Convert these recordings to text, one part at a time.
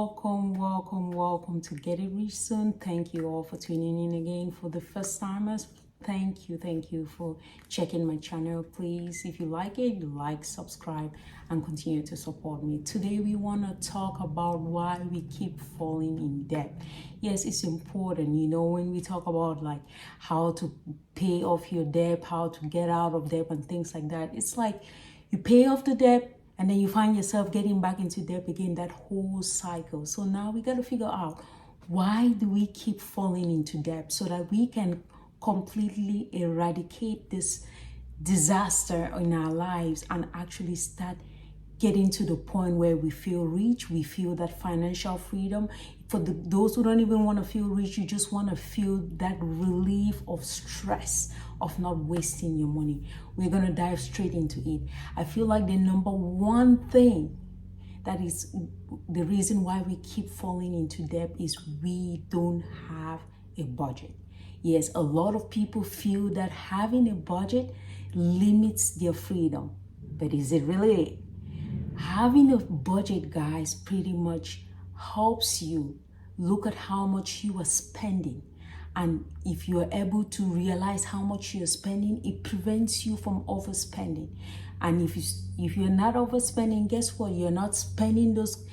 welcome to Get It Rich Soon. Thank you all for tuning in again. For the first timers, thank you for checking my channel. Please, if you like it, like, subscribe, and continue to support me. Today we want to talk about why we keep falling in debt. Yes, it's important, when we talk about like how to pay off your debt, how to get out of debt and things like that. It's like you pay off the debt and then you find yourself getting back into debt again, that whole cycle. So now we got to figure out, why do we keep falling into debt, so that we can completely eradicate this disaster in our lives and actually start getting to the point where we feel rich, we feel that financial freedom. For those who don't even want to feel rich, you just want to feel that relief of stress of not wasting your money. We're going to dive straight into it. I feel like the number one thing that is the reason why we keep falling into debt is we don't have a budget. Yes, a lot of people feel that having a budget limits their freedom. But is it really? Having a budget, guys, pretty much helps you look at how much you are spending. And if you are able to realize how much you're spending, it prevents you from overspending. And if you're not overspending, guess what? You're not spending those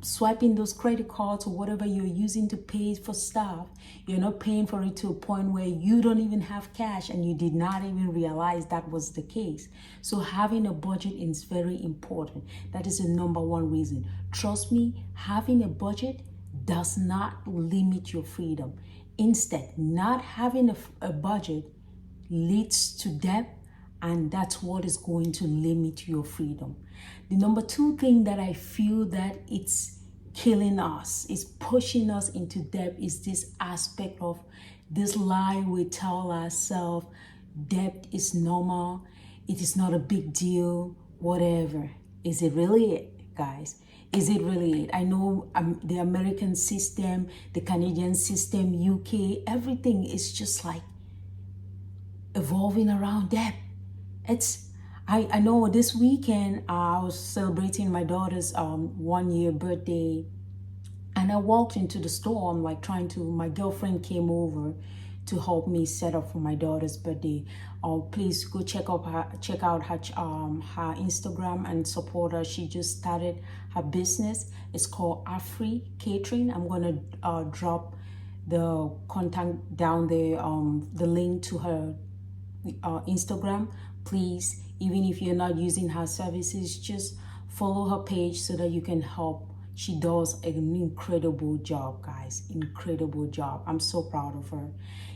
swiping those credit cards or whatever you're using to pay for stuff. You're not paying for it to a point where you don't even have cash and you did not even realize that was the case. So having a budget is very important. That is the number one reason. Trust me, having a budget does not limit your freedom. Instead, not having a budget leads to debt, and that's what is going to limit your freedom. The number two thing that I feel that it's killing us, is pushing us into debt, is this aspect of this lie we tell ourselves: debt is normal, it is not a big deal, whatever. Is it really it, guys? Is it really it? I know the American system, the Canadian system, UK, everything is just like evolving around debt. I know this weekend I was celebrating my daughter's 1-year birthday, and I walked into the store. I'm like my girlfriend came over to help me set up for my daughter's birthday. Please go check out her Instagram and support her. She just started her business. It's called Afri Catering. I'm gonna drop the contact down there, the link to her Instagram. Please, even if you're not using her services, just follow her page so that you can help. She does an incredible job, guys. Incredible job. I'm so proud of her.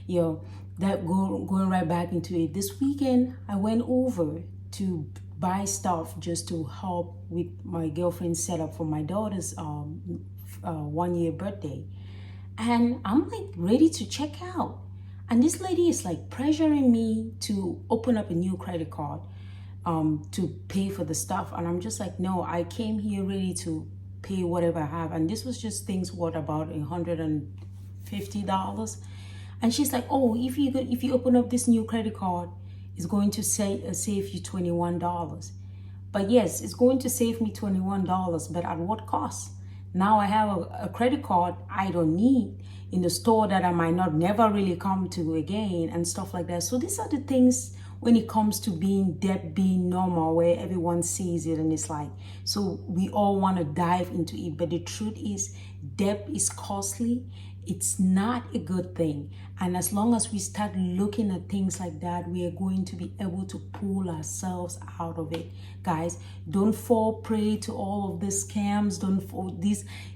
Going right back into it. This weekend, I went over to buy stuff just to help with my girlfriend's setup for my daughter's 1-year birthday. And I'm like ready to check out. And this lady is like pressuring me to open up a new credit card to pay for the stuff. And I'm just like, no, I came here ready to pay whatever I have. And this was just things worth about $150. And she's like, oh, if you open up this new credit card, it's going to save you $21. But yes, it's going to save me $21, but at what cost? Now I have a credit card I don't need in the store that I might not never really come to again and stuff like that. So these are the things when it comes to debt being normal, where everyone sees it and it's like, so we all want to dive into it. But the truth is, debt is costly. It's not a good thing. And as long as we start looking at things like that, we are going to be able to pull ourselves out of it. Guys, don't fall prey to all of these scams.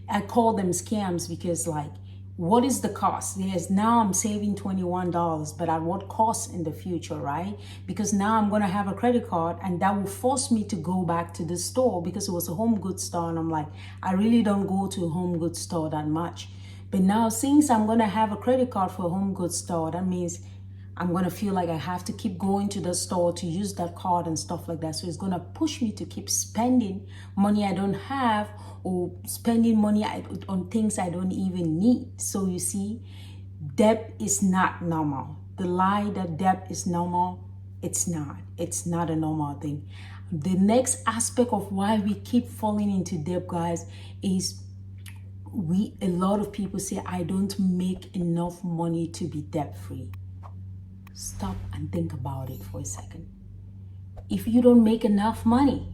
I call them scams because, like, what is the cost? Yes, now I'm saving $21, but at what cost in the future, right? Because now I'm going to have a credit card and that will force me to go back to the store, because it was a home goods store. And I'm like, I really don't go to a home goods store that much. But now, since I'm going to have a credit card for a home goods store, that means I'm going to feel like I have to keep going to the store to use that card and stuff like that. So it's going to push me to keep spending money I don't have, or spending money on things I don't even need. So you see, debt is not normal. The lie that debt is normal, it's not. It's not a normal thing. The next aspect of why we keep falling into debt, guys, is a lot of people say, I don't make enough money to be debt-free. Stop and think about it for a second. If you don't make enough money,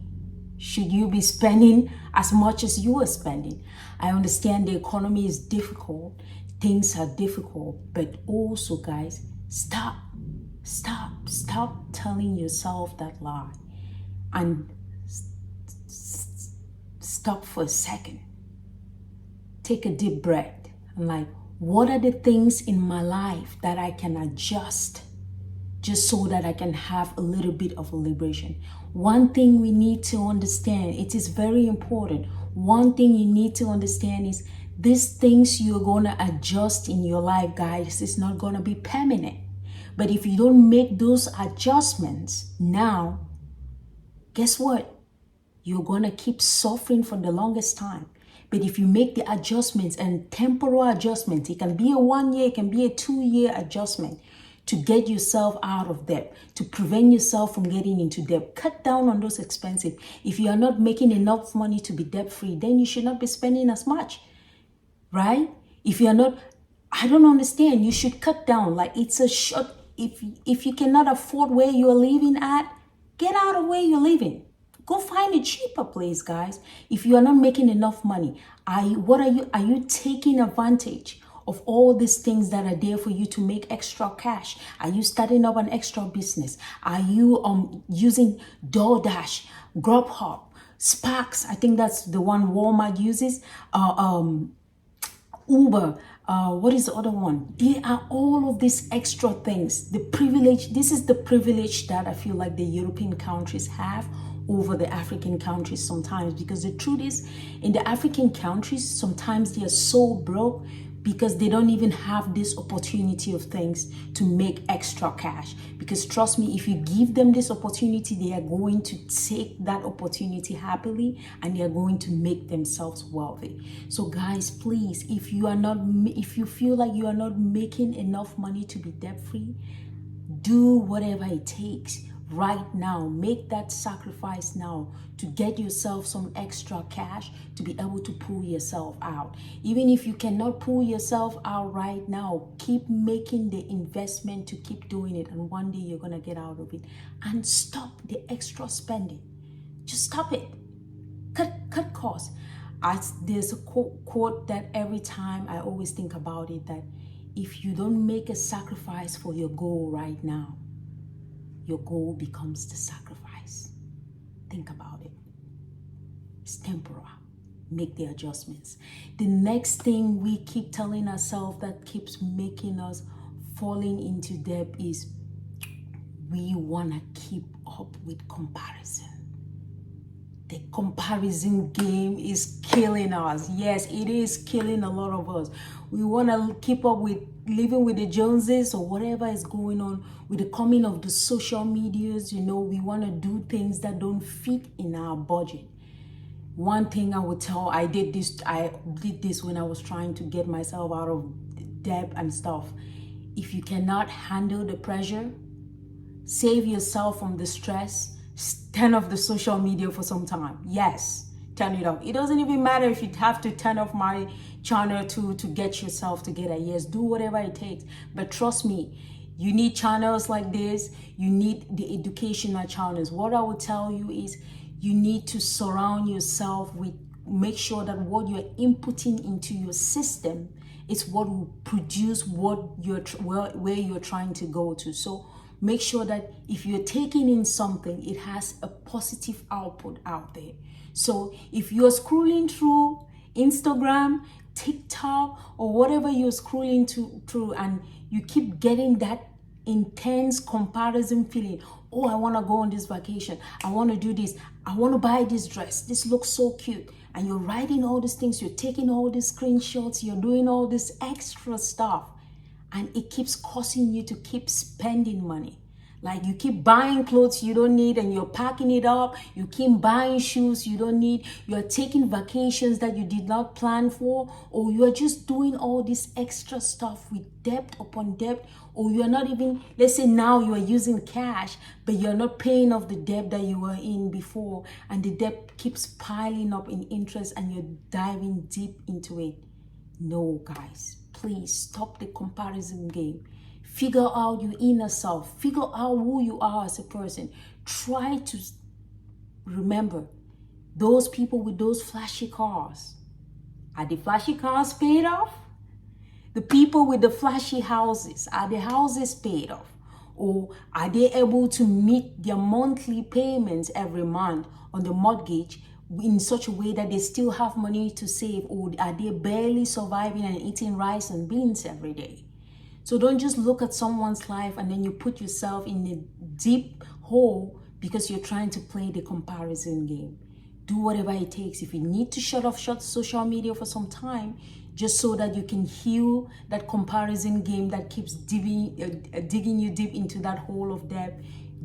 should you be spending as much as you are spending? I understand the economy is difficult, things are difficult, but also, guys, stop telling yourself that lie, and stop for a second. Take a deep breath and like, what are the things in my life that I can adjust just so that I can have a little bit of a liberation? One thing we need to understand, it is very important. One thing you need to understand is these things you're going to adjust in your life, guys, it's not going to be permanent. But if you don't make those adjustments now, guess what? You're going to keep suffering for the longest time. But if you make the adjustments, and temporal adjustments, it can be a 1 year, it can be a 2-year adjustment to get yourself out of debt, to prevent yourself from getting into debt. Cut down on those expenses. If you are not making enough money to be debt-free, then you should not be spending as much, right? If you are not, I don't understand, you should cut down. Like, it's a short, if you cannot afford where you are living at, get out of where you're living. Go find a cheaper place, guys. If you are not making enough money, are you taking advantage of all these things that are there for you to make extra cash? Are you starting up an extra business? Are you using DoorDash, Grubhub, Sparks? I think that's the one Walmart uses. Uber. What is the other one? There are all of these extra things. The privilege. This is the privilege that I feel like the European countries have over the African countries sometimes, because the truth is, in the African countries, sometimes they are so broke because they don't even have this opportunity of things to make extra cash. Because trust me, if you give them this opportunity, they are going to take that opportunity happily, and they are going to make themselves wealthy. So guys, please, if you feel like you are not making enough money to be debt-free, do whatever it takes right now. Make that sacrifice now to get yourself some extra cash to be able to pull yourself out. Even if you cannot pull yourself out right now, keep making the investment to keep doing it, and one day you're gonna get out of it. And stop the extra spending. Just stop it. Cut costs. There's a quote that every time I always think about it, that if you don't make a sacrifice for your goal right now, your goal becomes the sacrifice. Think about it. It's temporal. Make the adjustments. The next thing we keep telling ourselves that keeps making us falling into debt is we want to keep up with comparison. The comparison game is killing us. Yes, it is killing a lot of us. We want to keep up with living with the Joneses or whatever is going on with the coming of the social medias. You know, we want to do things that don't fit in our budget. One thing I would tell, I did this when I was trying to get myself out of debt and stuff. If you cannot handle the pressure, save yourself from the stress, turn off the social media for some time. Yes, turn it off. It doesn't even matter if you have to turn off my channel to get yourself together. Yes, do whatever it takes. But trust me, you need channels like this. You need the educational channels. What I would tell you is you need to surround yourself with, make sure that what you're inputting into your system is what will produce what where you're trying to go to. So make sure that if you're taking in something, it has a positive output out there. So if you're scrolling through Instagram, TikTok, or whatever you're scrolling through, and you keep getting that intense comparison feeling, oh, I want to go on this vacation, I want to do this, I want to buy this dress, this looks so cute, and you're writing all these things, you're taking all these screenshots, you're doing all this extra stuff, and it keeps causing you to keep spending money. Like you keep buying clothes you don't need and you're packing it up. You keep buying shoes you don't need. You're taking vacations that you did not plan for, or you're just doing all this extra stuff with debt upon debt, or you're not even, let's say now you are using cash, but you're not paying off the debt that you were in before, and the debt keeps piling up in interest and you're diving deep into it. No, guys, please stop the comparison game. Figure out your inner self. Figure out who you are as a person. Try to remember those people with those flashy cars. Are the flashy cars paid off? The people with the flashy houses, are the houses paid off? Or are they able to meet their monthly payments every month on the mortgage in such a way that they still have money to save? Or are they barely surviving and eating rice and beans every day? So don't just look at someone's life and then you put yourself in a deep hole because you're trying to play the comparison game. Do whatever it takes. If you need to shut off social media for some time, just so that you can heal that comparison game that keeps digging you deep into that hole of debt,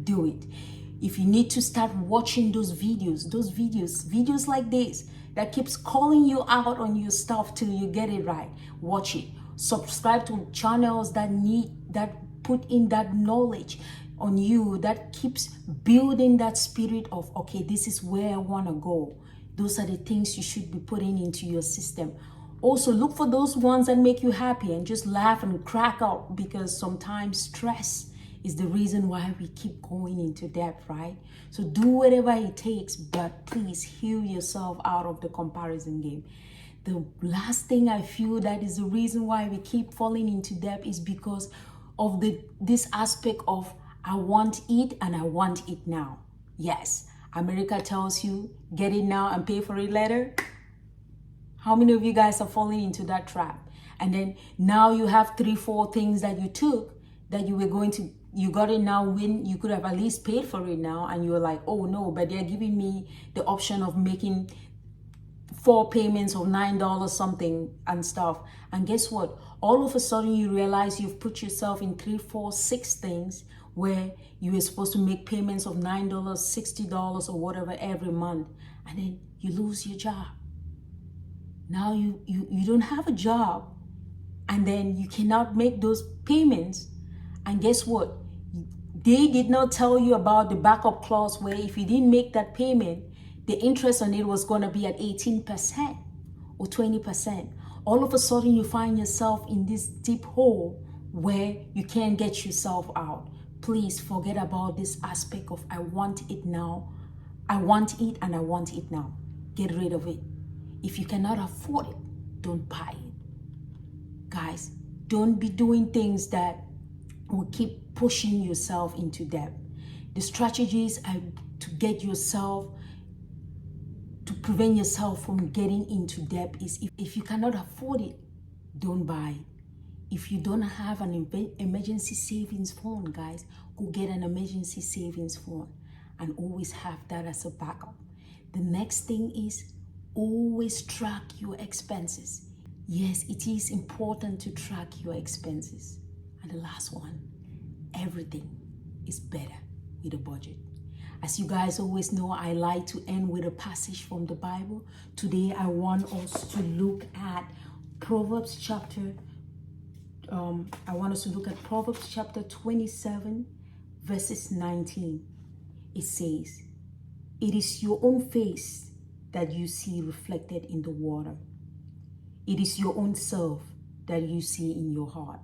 do it. If you need to start watching those videos like this that keeps calling you out on your stuff till you get it right, watch it. Subscribe to channels that put in that knowledge on you, that keeps building that spirit of, okay, this is where I want to go. Those are the things you should be putting into your system. Also, look for those ones that make you happy and just laugh and crack up, because sometimes stress is the reason why we keep going into debt, right? So do whatever it takes, but please heal yourself out of the comparison game. The last thing I feel that is the reason why we keep falling into debt is because of this aspect of I want it and I want it now. Yes, America tells you get it now and pay for it later. How many of you guys are falling into that trap? And then now you have 3-4 things that you took that you got it now when you could have at least paid for it now, and you're like, oh no, but they're giving me the option of making 4 payments of $9 something and stuff. And guess what? All of a sudden you realize you've put yourself in 3, 4, 6 things where you were supposed to make payments of $9, $60 or whatever every month, and then you lose your job. Now you don't have a job, and then you cannot make those payments. And guess what? They did not tell you about the backup clause where if you didn't make that payment, the interest on it was going to be at 18% or 20%. All of a sudden, you find yourself in this deep hole where you can't get yourself out. Please forget about this aspect of I want it now. I want it and I want it now. Get rid of it. If you cannot afford it, don't buy it. Guys, don't be doing things that will keep pushing yourself into debt. The strategies are to get yourself, to prevent yourself from getting into debt is if you cannot afford it, don't buy it. If you don't have an emergency savings fund, guys, go get an emergency savings fund and always have that as a backup. The next thing is always track your expenses. Yes, it is important to track your expenses. And the last one, everything is better with a budget. As you guys always know, I like to end with a passage from the Bible. Today, I want us to look at Proverbs chapter 27, verses 19. It says, "It is your own face that you see reflected in the water. It is your own self that you see in your heart."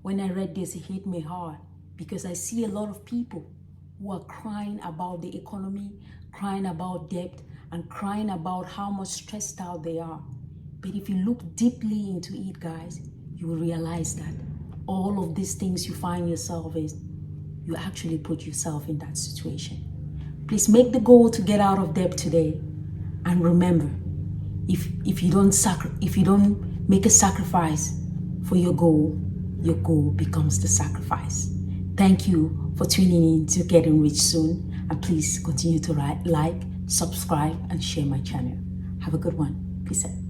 When I read this, it hit my heart because I see a lot of people who are crying about the economy, crying about debt, and crying about how much stressed out they are. But if you look deeply into it, guys, you will realize that all of these things you find yourself in, you actually put yourself in that situation. Please make the goal to get out of debt today. And remember, if you don't make a sacrifice for your goal becomes the sacrifice. Thank you for tuning in to Getting Rich Soon. And please continue to like, subscribe, and share my channel. Have a good one. Peace out.